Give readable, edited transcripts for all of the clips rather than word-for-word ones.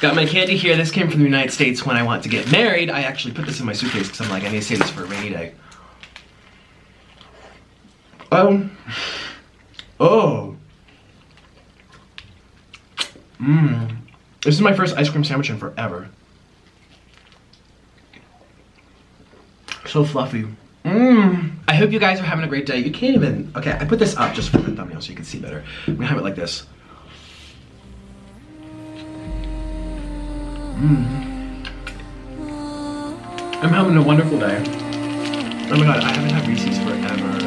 Got my candy here. This came from the United States when I want to get married. I actually put this in my suitcase because I'm like, I need to save this for a rainy day. Oh. This is my first ice cream sandwich in forever. So fluffy. I hope you guys are having a great day. You can't even, okay, I put this up just for the thumbnail so you can see better. I'm gonna have it like this. I'm having a wonderful day. Oh my god, I haven't had Reese's forever.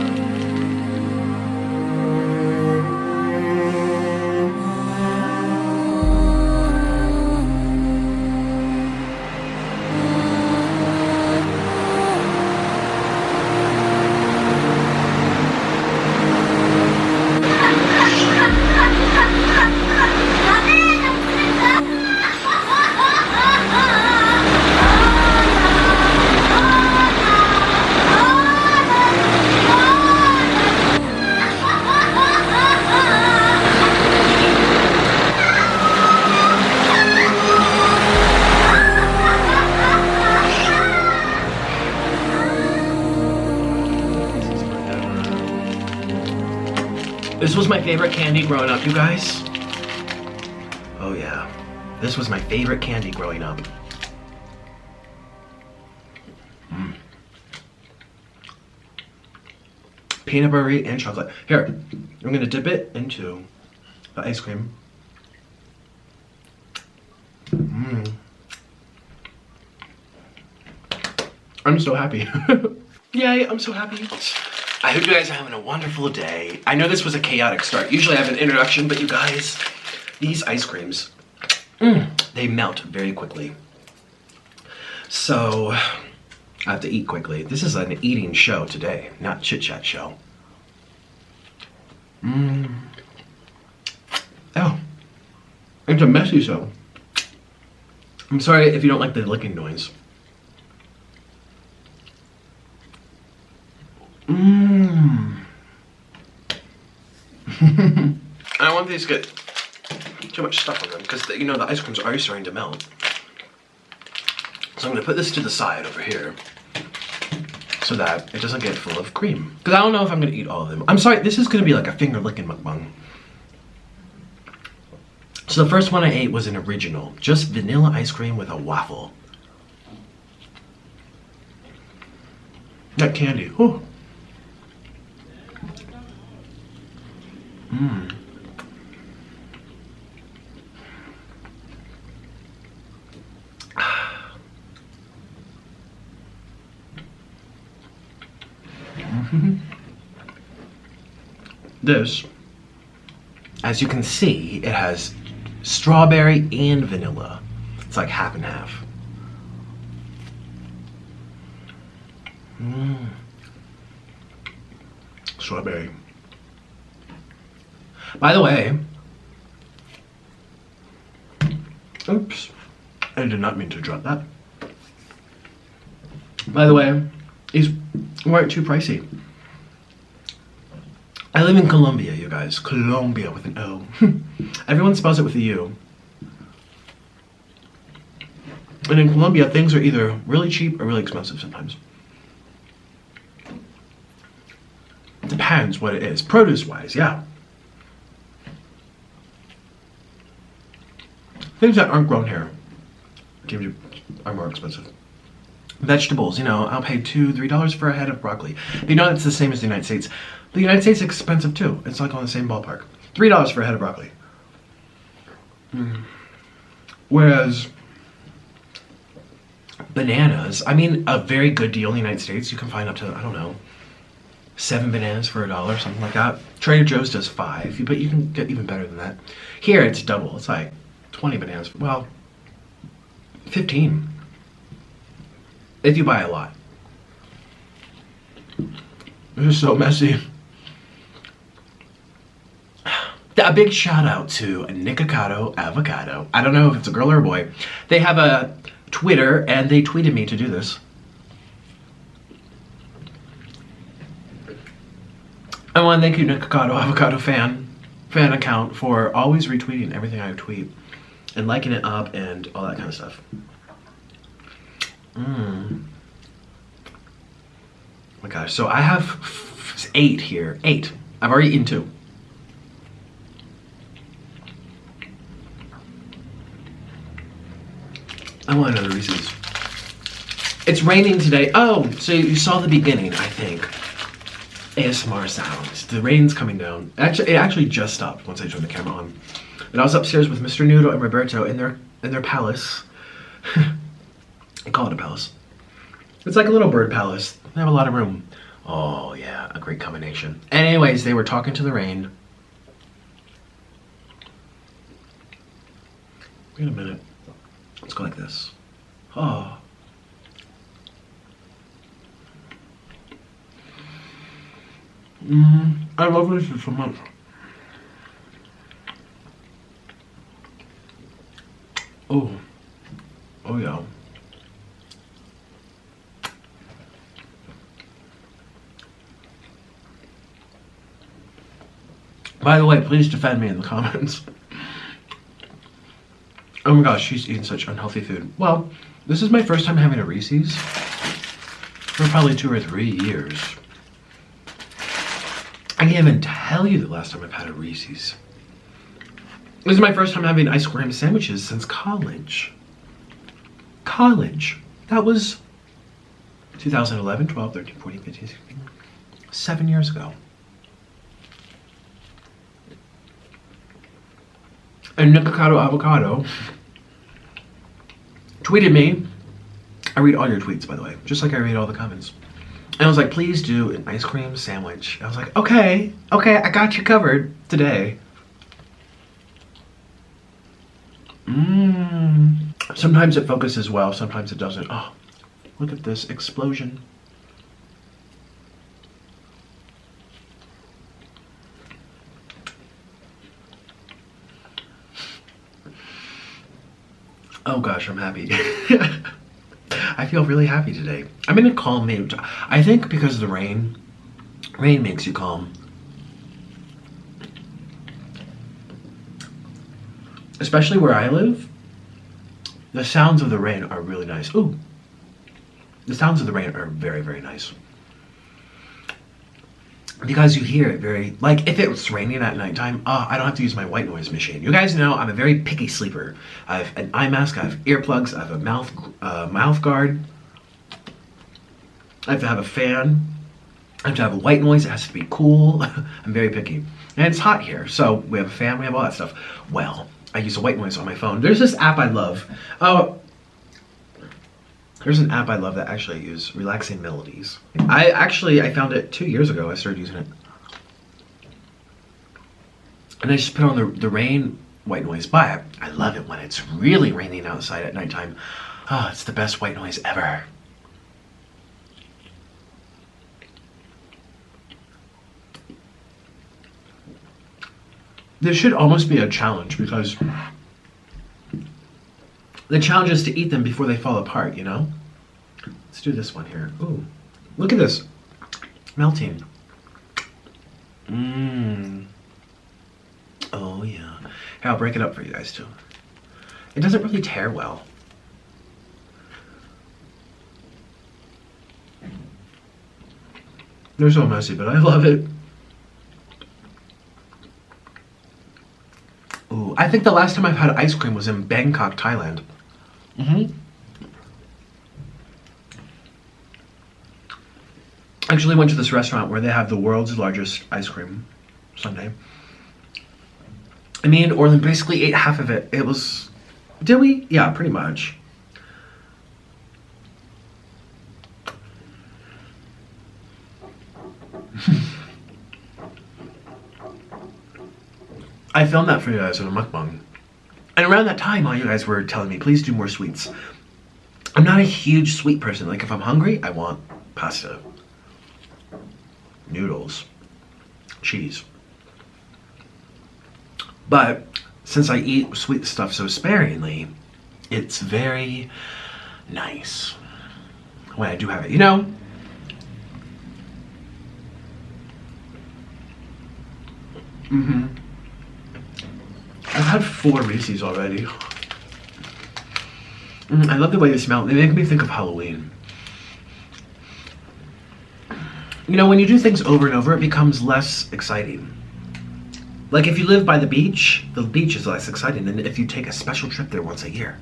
This was my favorite candy growing up, you guys. Oh yeah, this was my favorite candy growing up. Peanut butter and chocolate. Here, I'm gonna dip it into the ice cream. I'm so happy. Yay, I'm so happy. I hope you guys are having a wonderful day. I know this was a chaotic start. Usually I have an introduction, but you guys, these ice creams, they melt very quickly. So, I have to eat quickly. This is an eating show today, not chit-chat show. Oh, it's a messy show. I'm sorry if you don't like the licking noise. I don't want these to get too much stuff on them because you know the ice cream's already starting to melt. So I'm gonna put this to the side over here so that it doesn't get full of cream. Because I don't know if I'm gonna eat all of them. I'm sorry, this is gonna be like a finger licking mukbang. So the first one I ate was an original, just vanilla ice cream with a waffle. That candy, whew. This, as you can see, it has strawberry and vanilla. It's like half and half. Strawberry. By the way, oops, I did not mean to drop that. By the way, these weren't too pricey. I live in Colombia, you guys. Colombia with an O. Everyone spells it with a U. And in Colombia, things are either really cheap or really expensive sometimes. It depends what it is. Produce-wise, yeah. Things that aren't grown here are more expensive. Vegetables, you know, I'll pay $2, $3 for a head of broccoli. But you know, it's the same as the United States. The United States is expensive too. It's like on the same ballpark. $3 for a head of broccoli. Whereas bananas, I mean, a very good deal in the United States, you can find up to, I don't know, 7 bananas for $1, something like that. Trader Joe's does 5, but you can get even better than that. Here, it's double. It's like 20 bananas. Well, 15. If you buy a lot. This is so messy. A big shout out to Nikocado Avocado. I don't know if it's a girl or a boy. They have a Twitter and they tweeted me to do this. I want to thank you, Nikocado Avocado fan account, for always retweeting everything I tweet. and liking it up and all that kind of stuff. Oh my gosh, so I have 8 here. 8. I've already eaten 2. I want another Reese's. It's raining today. Oh, so you saw the beginning, I think. ASMR sounds. The rain's coming down. Actually, it actually just stopped once I turned the camera on. And I was upstairs with Mr. Noodle and Roberto in their palace. I call it a palace. It's like a little bird palace. They have a lot of room. Oh yeah, a great combination. Anyways, they were talking to the rain. Wait a minute. Let's go like this. Oh. I love this so much. Oh. Oh yeah. By the way, please defend me in the comments. Oh my gosh, she's eating such unhealthy food. Well, this is my first time having a Reese's for probably 2 or 3 years. I can't even tell you the last time I've had a Reese's. This is my first time having ice cream sandwiches since college. College. That was 2011, 12, 13, 14, 15, 16, 7 years ago. And Nikocado Avocado tweeted me. I read all your tweets, by the way, just like I read all the comments. And I was like, please do an ice cream sandwich. I was like, okay, I got you covered today. Sometimes it focuses well, sometimes it doesn't. Oh, look at this explosion. Oh gosh, I'm happy. I feel really happy today. I'm in a calm mood. I think because of the rain makes you calm. Especially where I live, the sounds of the rain are really nice. Ooh, the sounds of the rain are very, very nice. Because you hear it very, like if it's raining at nighttime, I don't have to use my white noise machine. You guys know I'm a very picky sleeper. I have an eye mask, I have earplugs, I have a mouth guard. I have to have a fan. I have to have a white noise, it has to be cool. I'm very picky. And it's hot here, so we have a fan, we have all that stuff. Well, I use a white noise on my phone. There's this app I love. There's an app I love that actually I use, Relaxing Melodies. I found it 2 years ago. I started using it. And I just put on the rain white noise. But I love it when it's really raining outside at nighttime. Oh, it's the best white noise ever. This should almost be a challenge because the challenge is to eat them before they fall apart, you know? Let's do this one here. Ooh, look at this. Melting. Oh, yeah. Here, I'll break it up for you guys, too. It doesn't really tear well. They're so messy, but I love it. Ooh, I think the last time I've had ice cream was in Bangkok, Thailand. Actually went to this restaurant where they have the world's largest ice cream sundae. I mean, Orlin basically ate half of it. It was, did we? Yeah, pretty much. I filmed that for you guys on a mukbang. And around that time, all you guys were telling me, please do more sweets. I'm not a huge sweet person. Like, if I'm hungry, I want pasta, noodles, cheese. But since I eat sweet stuff so sparingly, it's very nice when I do have it, you know? I've had 4 Reese's already. I love the way they smell. They make me think of Halloween. You know, when you do things over and over, it becomes less exciting. Like if you live by the beach is less exciting than if you take a special trip there once a year.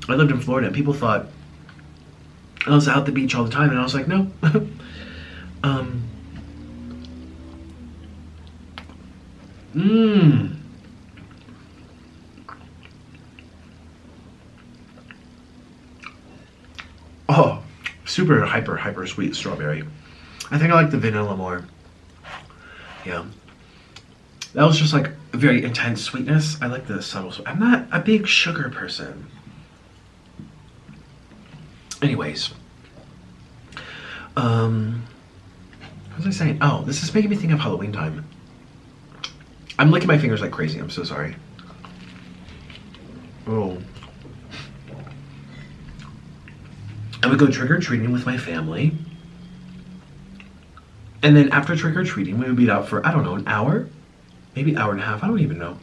I lived in Florida and people thought I was out at the beach all the time, and I was like, no. Oh, super hyper sweet strawberry. I think I like the vanilla more. Yeah. That was just like a very intense sweetness. I like the subtle. I'm not a big sugar person. Anyways. What was I saying? Oh, this is making me think of Halloween time. I'm licking my fingers like crazy. I'm so sorry. Oh. I would go trick-or-treating with my family. And then after trick-or-treating, we would be out for, I don't know, an hour? Maybe hour and a half. I don't even know.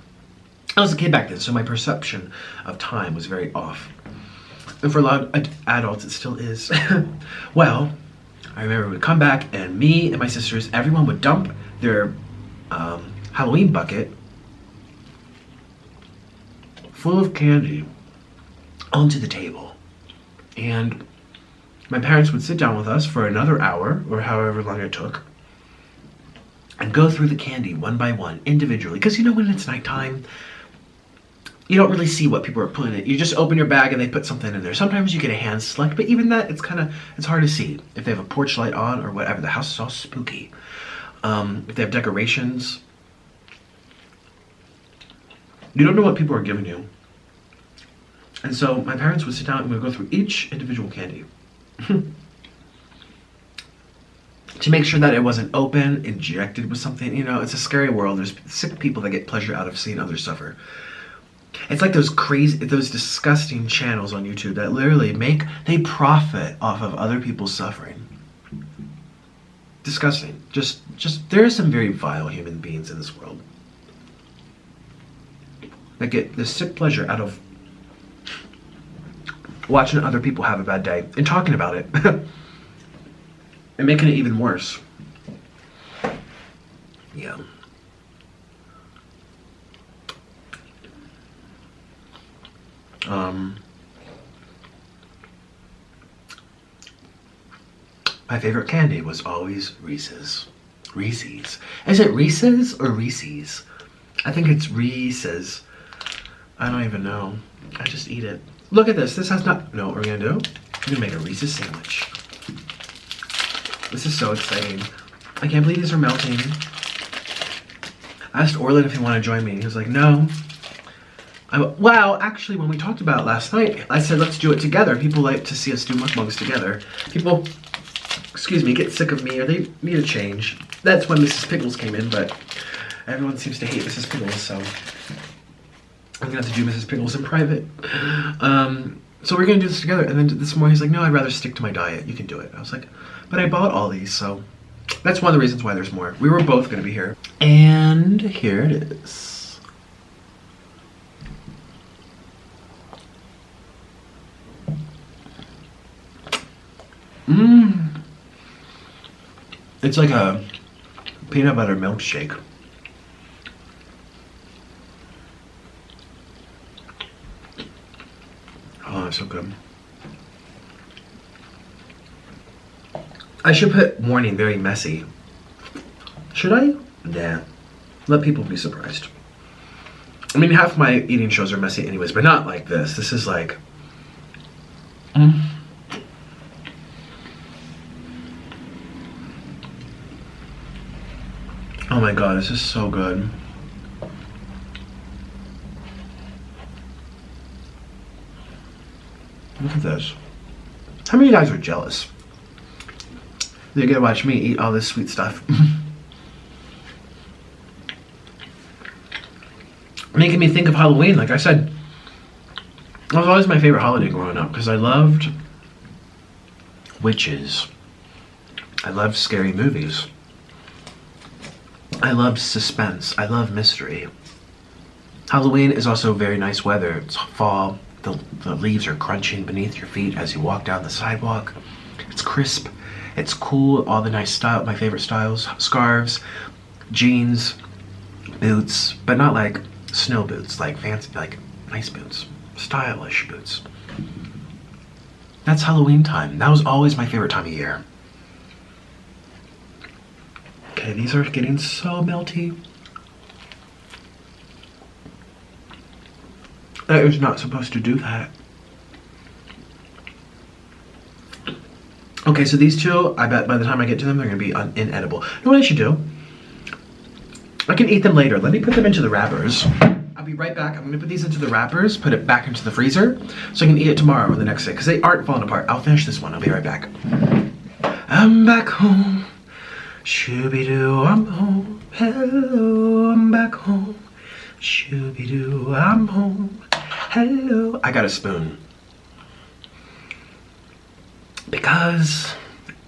I was a kid back then, so my perception of time was very off. And for a lot of adults, it still is. Well, I remember we'd come back, and me and my sisters, everyone would dump their Halloween bucket full of candy onto the table. And my parents would sit down with us for another hour, or however long it took, and go through the candy one by one, individually. Because you know when it's nighttime, you don't really see what people are putting in it. You just open your bag and they put something in there. Sometimes you get a hand select, but even that, it's hard to see. If they have a porch light on or whatever, the house is all spooky. If they have decorations, you don't know what people are giving you. And so my parents would sit down and we'd go through each individual candy. To make sure that it wasn't open, injected with something. You know, it's a scary world. There's sick people that get pleasure out of seeing others suffer. It's like those disgusting channels on YouTube that literally they profit off of other people's suffering. Disgusting. Just there are some very vile human beings in this world that get this sick pleasure out of watching other people have a bad day and talking about it. And making it even worse. Yeah. My favorite candy was always Reese's. Reese's. Is it Reese's or Reese's? I think it's Reese's. I don't even know. I just eat it. Look at this. This has not... No, what we're gonna do? We're gonna make a Reese's sandwich. This is so exciting. I can't believe these are melting. I asked Orlin if he wanted to join me. He was like, no. Well, actually, when we talked about it last night, I said, let's do it together. People like to see us do mukbangs together. People, excuse me, get sick of me or they need a change. That's when Mrs. Pickles came in, but everyone seems to hate Mrs. Pickles, so I'm gonna have to do Mrs. Pickles in private. So we're gonna do this together. And then this morning he's like, no, I'd rather stick to my diet. You can do it. I was like, but I bought all these, so that's one of the reasons why there's more. We were both gonna be here. And here it is. It's like a peanut butter milkshake. Oh, it's so good. I should put warning very messy. Should I? Yeah. Let people be surprised. I mean, half my eating shows are messy anyways, but not like this. This is like... Oh my god, this is so good. Look at this. How many of you guys are jealous? You get to watch me eat all this sweet stuff. Making me think of Halloween. Like I said, it was always my favorite holiday growing up because I loved witches. I loved scary movies. I loved suspense. I love mystery. Halloween is also very nice weather. It's fall. the leaves are crunching beneath your feet as you walk down the sidewalk. It's crisp, it's cool, all the nice style, my favorite styles, scarves, jeans, boots, but not like snow boots, like fancy, like nice boots, stylish boots. That's Halloween time. That was always my favorite time of year. Okay, these are getting so melty. That is not supposed to do that. Okay, so these two, I bet by the time I get to them, they're gonna be inedible. You know what I should do? I can eat them later. Let me put them into the wrappers. I'll be right back. I'm gonna put these into the wrappers, put it back into the freezer, so I can eat it tomorrow or the next day, because they aren't falling apart. I'll finish this one. I'll be right back. I'm back home. Shooby-doo, I'm home. Hello, I'm back home. Shooby-doo, I'm home. Hello. I got a spoon. Because,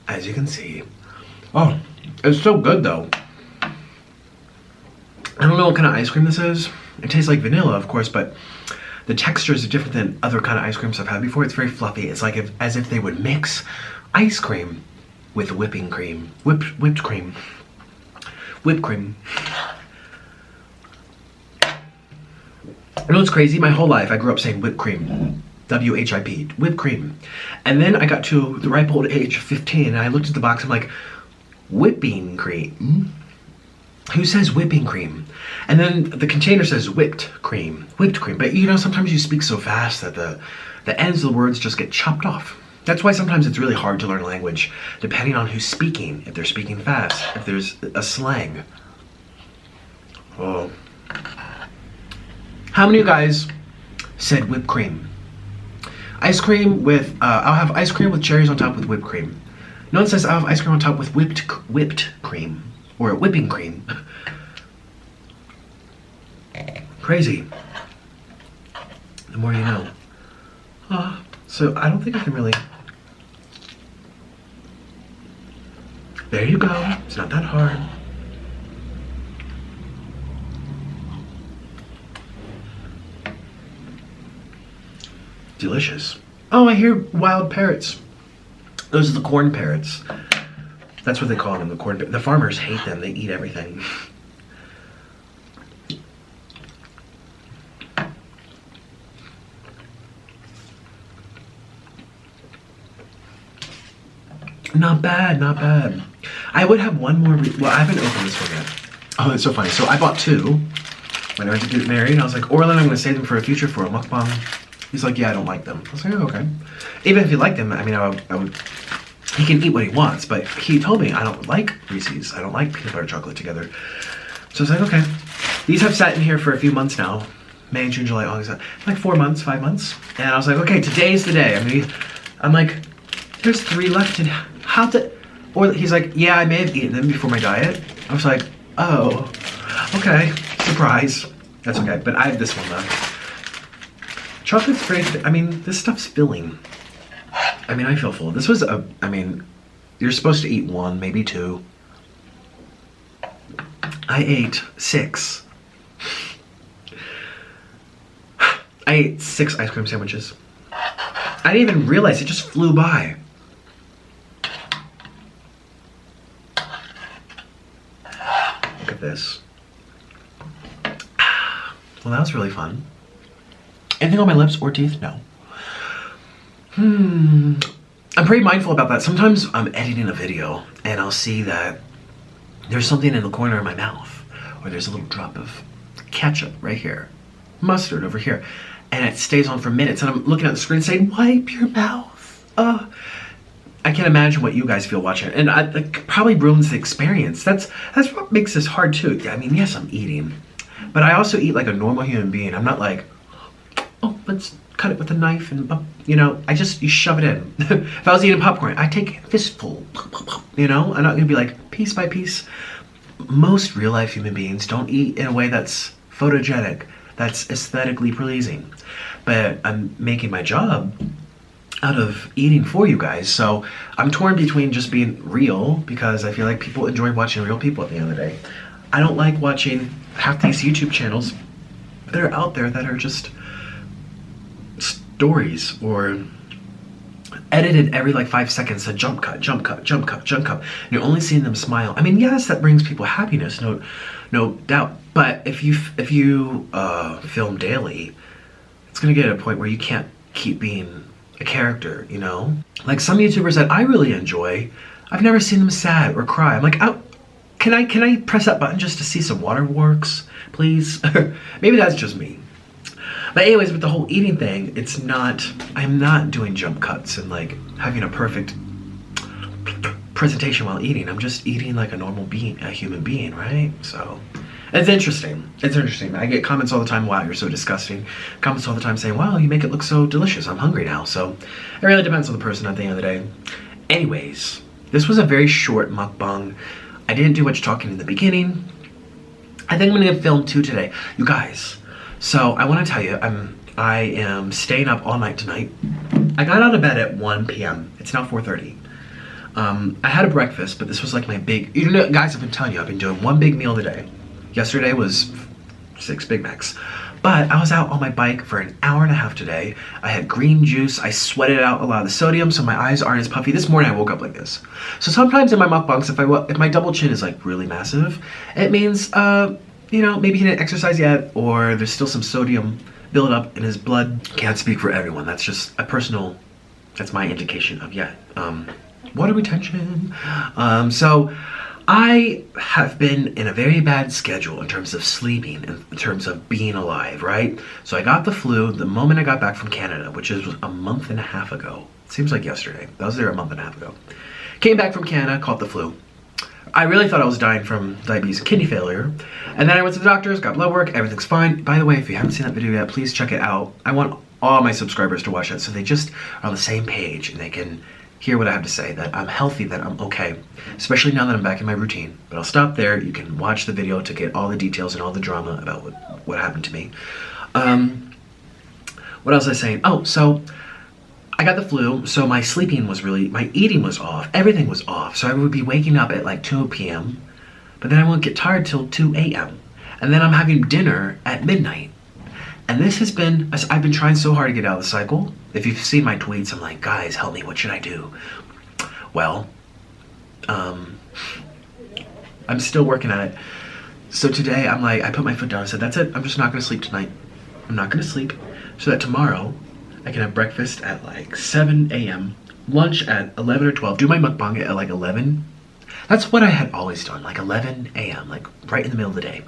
as you can see, oh, it's so good though. I don't know what kind of ice cream this is. It tastes like vanilla, of course, but the textures are different than other kind of ice creams I've had before. It's very fluffy. It's like as if they would mix ice cream with whipping cream. Whipped cream. Whipped cream. You know what's crazy? My whole life I grew up saying whipped cream. W-H-I-P. Whipped cream. And then I got to the ripe old age of 15 and I looked at the box, I'm like, whipping cream? Who says whipping cream? And then the container says whipped cream. Whipped cream. But you know, sometimes you speak so fast that the ends of the words just get chopped off. That's why sometimes it's really hard to learn a language, depending on who's speaking. If they're speaking fast, if there's a slang. Oh. How many of you guys said whipped cream? Ice cream with, I'll have ice cream with cherries on top with whipped cream. No one says I'll have ice cream on top with whipped cream. Or whipping cream. Crazy. The more you know. So I don't think I can really... There you go. It's not that hard. Delicious. Oh, I hear wild parrots. Those are the corn parrots. That's what they call them, the corn parrots. The farmers hate them. They eat everything. Not bad, not bad. I would have one more, well, I haven't opened this one yet. Oh, it's so funny. So I bought two when I went to get married. I was like, Orlin, I'm gonna save them for a future for a mukbang. He's like, yeah, I don't like them. I was like, oh, okay. Even if you like them, I mean, I would, he can eat what he wants, but he told me I don't like Reese's. I don't like peanut butter chocolate together. So I was like, okay. These have sat in here for a few months now. May, June, July, August, like 4 months, 5 months. And I was like, okay, today's the day. I mean, I'm like, there's 3 left and how to, or he's like, yeah, I may have eaten them before my diet. I was like, oh, okay, surprise. That's okay, but I have this one though. Chocolate's very, I mean, this stuff's filling. I mean, I feel full. This was I mean, you're supposed to eat 1, maybe 2. I ate 6. I ate 6 ice cream sandwiches. I didn't even realize it just flew by. Look at this. Well, that was really fun. Anything on my lips or teeth? No. I'm pretty mindful about that. Sometimes I'm editing a video and I'll see that there's something in the corner of my mouth, or there's a little drop of ketchup right here, mustard over here, and it stays on for minutes, and I'm looking at the screen saying, wipe your mouth. I can't imagine what you guys feel watching it, and it probably ruins the experience. That's what makes this hard too. I mean, yes, I'm eating, but I also eat like a normal human being. I'm not like, oh, let's cut it with a knife and, you know, you shove it in. If I was eating popcorn, I take a fistful, you know? I'm not gonna be like piece by piece. Most real life human beings don't eat in a way that's photogenic, that's aesthetically pleasing. But I'm making my job out of eating for you guys, so I'm torn between just being real, because I feel like people enjoy watching real people at the end of the day. I don't like watching half these YouTube channels that are out there that are just stories or edited every like 5 seconds, a jump cut, jump cut, jump cut, jump cut. And you're only seeing them smile. I mean, yes, that brings people happiness, no doubt. But if you film daily, it's gonna get to a point where you can't keep being a character, you know? Like some YouTubers that I really enjoy, I've never seen them sad or cry. I'm like, oh, can I press that button just to see some waterworks, please? Maybe that's just me. But anyways, with the whole eating thing, I'm not doing jump cuts and like having a perfect presentation while eating. I'm just eating like a normal being, a human being, right? So it's interesting. It's interesting. I get comments all the time, wow, you're so disgusting. Comments all the time saying, wow, you make it look so delicious. I'm hungry now. So it really depends on the person at the end of the day. Anyways, this was a very short mukbang. I didn't do much talking in the beginning. I think I'm gonna film 2 today. You guys, so I wanna tell you, I am staying up all night tonight. I got out of bed at 1 p.m. It's now 4:30. I had a breakfast, but this was like my big, you know, guys, I've been telling you, I've been doing one big meal a day. Yesterday was 6 Big Macs. But I was out on my bike for an hour and a half today. I had green juice. I sweated out a lot of the sodium, so my eyes aren't as puffy. This morning I woke up like this. So sometimes in my mukbangs, if my double chin is like really massive, it means, you know, maybe he didn't exercise yet, or there's still some sodium buildup in his blood. Can't speak for everyone. That's just a personal, that's my indication of yet. Water retention. So I have been in a very bad schedule in terms of sleeping, in terms of being alive, right? So I got the flu the moment I got back from Canada, which is a month and a half ago. Seems like yesterday. I was there a month and a half ago. Came back from Canada, caught the flu. I really thought I was dying from diabetes and kidney failure. And then I went to the doctors, got blood work, everything's fine. By the way, if you haven't seen that video yet, please check it out. I want all my subscribers to watch it so they just are on the same page and they can hear what I have to say, that I'm healthy, that I'm okay, especially now that I'm back in my routine. But I'll stop there. You can watch the video to get all the details and all the drama about what happened to me. What else was I saying? Oh, so I got the flu, so my sleeping was really, my eating was off, everything was off. So I would be waking up at like 2 p.m., but then I won't get tired till 2 a.m. And then I'm having dinner at midnight. And this has been, I've been trying so hard to get out of the cycle. If you've seen my tweets, I'm like, guys, help me, what should I do? Well, I'm still working at it. So today, I'm like, I put my foot down and said, that's it, I'm just not gonna sleep tonight. I'm not gonna sleep, so that tomorrow, I can have breakfast at like 7 a.m., lunch at 11 or 12, do my mukbang at like 11. That's what I had always done, like 11 a.m., like right in the middle of the day.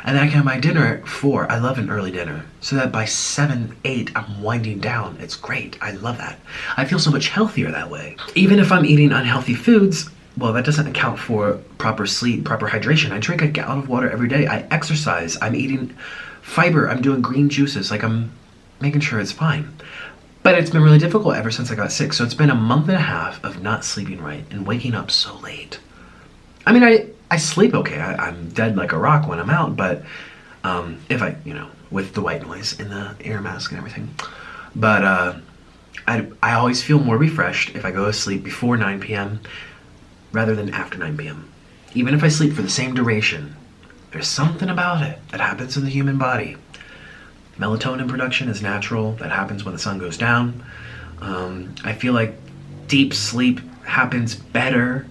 And then I can have my dinner at 4. I love an early dinner. So that by 7, 8, I'm winding down. It's great. I love that. I feel so much healthier that way. Even if I'm eating unhealthy foods, well, that doesn't account for proper sleep, proper hydration. I drink a gallon of water every day. I exercise. I'm eating fiber. I'm doing green juices. Like, I'm making sure it's fine. But it's been really difficult ever since I got sick. So it's been a month and a half of not sleeping right and waking up so late. I mean, I sleep okay. I'm dead like a rock when I'm out, but if I, you know, with the white noise in the air mask and everything. But I always feel more refreshed if I go to sleep before 9 p.m. rather than after 9 p.m. Even if I sleep for the same duration, there's something about it that happens in the human body. Melatonin production is natural. That happens when the sun goes down. I feel like deep sleep happens better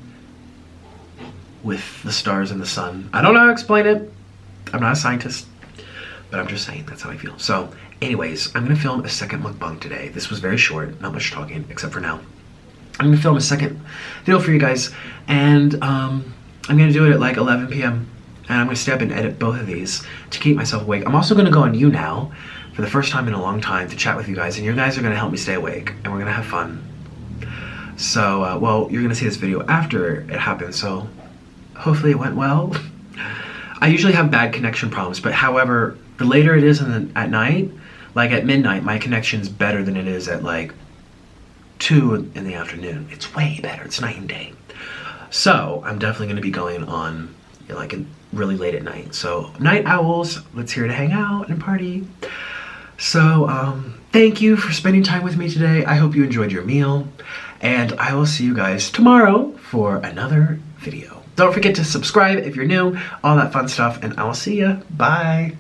with the stars and the sun. I don't know how to explain it. I'm not a scientist, but I'm just saying that's how I feel. So anyways, I'm gonna film a second mukbang today. This was very short, not much talking, except for now. I'm gonna film a second video for you guys, and I'm gonna do it at like 11 p.m. and I'm gonna stay up and edit both of these to keep myself awake. I'm also gonna go on YouNow for the first time in a long time to chat with you guys, and you guys are gonna help me stay awake, and we're gonna have fun. So, well, you're gonna see this video after it happens, so hopefully it went well. I usually have bad connection problems, but however, the later it is at night, like at midnight, my connection's better than it is at like 2 in the afternoon. It's way better, it's night and day. So I'm definitely gonna be going on like really late at night. So night owls, let's here to hang out and party. So thank you for spending time with me today. I hope you enjoyed your meal, and I will see you guys tomorrow for another video. Don't forget to subscribe if you're new, all that fun stuff, and I will see ya. Bye.